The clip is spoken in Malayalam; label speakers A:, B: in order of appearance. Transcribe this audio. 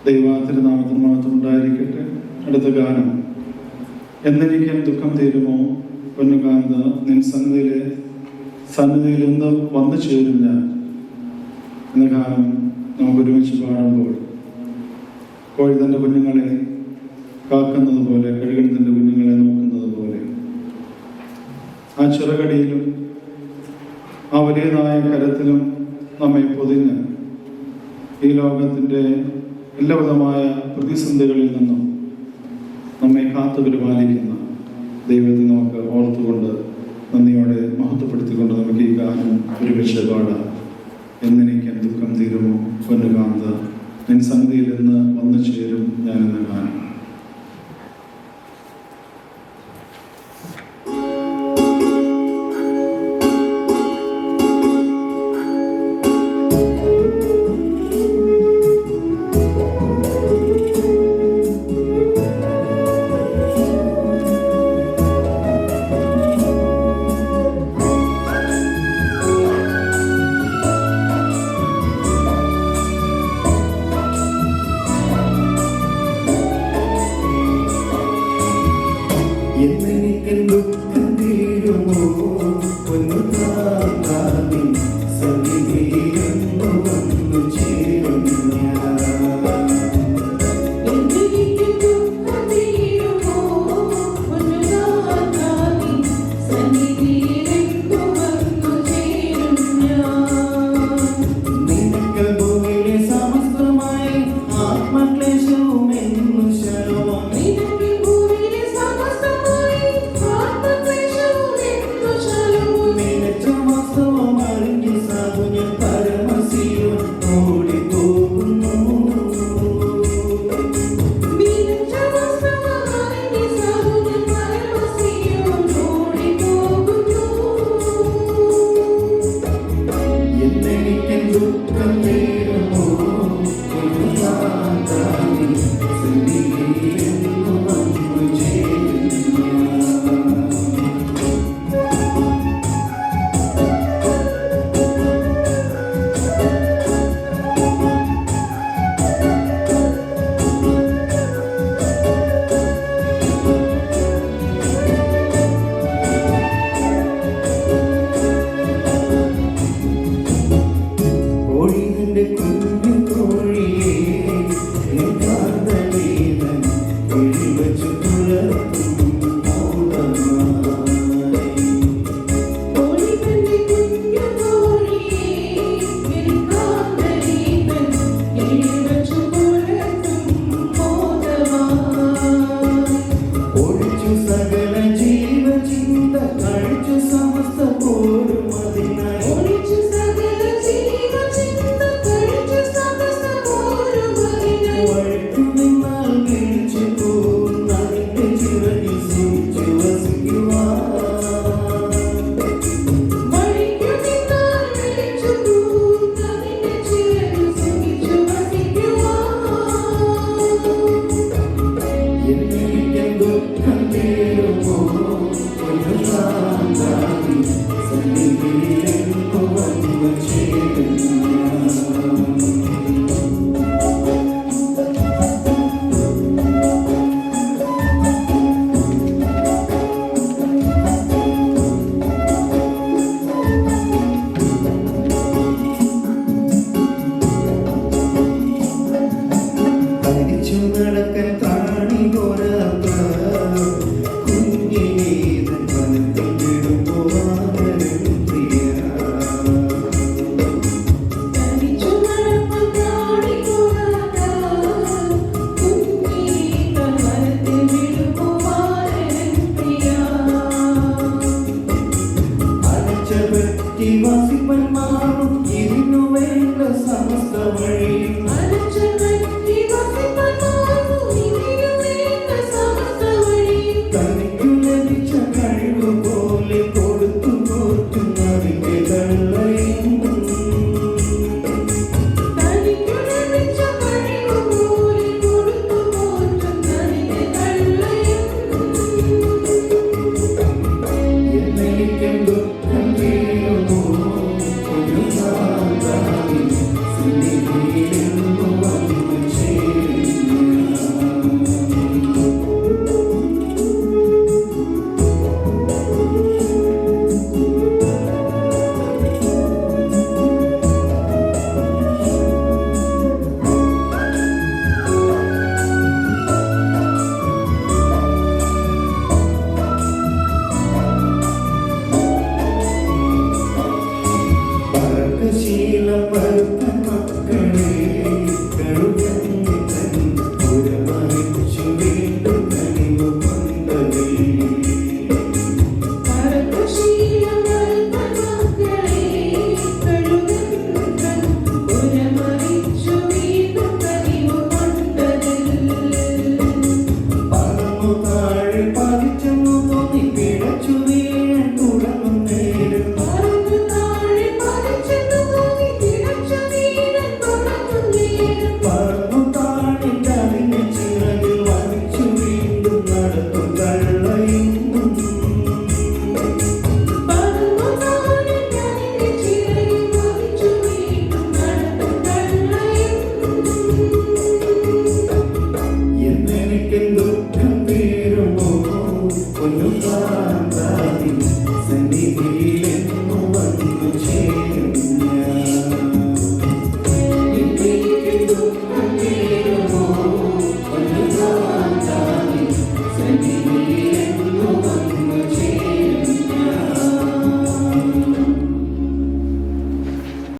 A: ദൈവത്തിരുനാമത്തിന് മഹത്വം ഉണ്ടായിരിക്കട്ടെ. അടുത്ത ഗാനം എന്നെനിക്ക് ദുഃഖം തീരുമോ പൊന്നുകാന്ത നിൻ സന്നിധിയിൽ എന്ന് വന്നു ചേരും ഞാൻ എന്ന ഗാനം നമുക്ക് ഒരുമിച്ച് പാടുമ്പോൾ കോഴി തൻ്റെ കുഞ്ഞുങ്ങളെ കാക്കുന്നത് പോലെ, കഴുകൻ തൻ്റെ കുഞ്ഞുങ്ങളെ നോക്കുന്നത് പോലെ ആ ചിറകടിയിലും ആ വലിയതായ കരത്തിലും നമ്മെ പൊതിഞ്ഞ് ഈ ലോകത്തിൻ്റെ എല്ലാവിധമായ പ്രതിസന്ധികളിൽ നിന്നും നമ്മെ കാത്തു പരിപാലിക്കുന്ന ദൈവത്തെ നമുക്ക് ഓർത്തുകൊണ്ട് നന്ദിയോടെ മഹത്വപ്പെടുത്തിക്കൊണ്ട് നമുക്ക് ഈ ഗാനം ഒരുമിച്ച് പാടാം. എന്നെനിക്ക് ദുഃഖം തീരുമോ പൊന്നുകാന്ത നിൻ സന്നിധിയിൽ നിന്ന് വന്നു ചേരും ഞാനെന്ന ഗാനം.
B: Divasi permaru, kiri nuwela samasta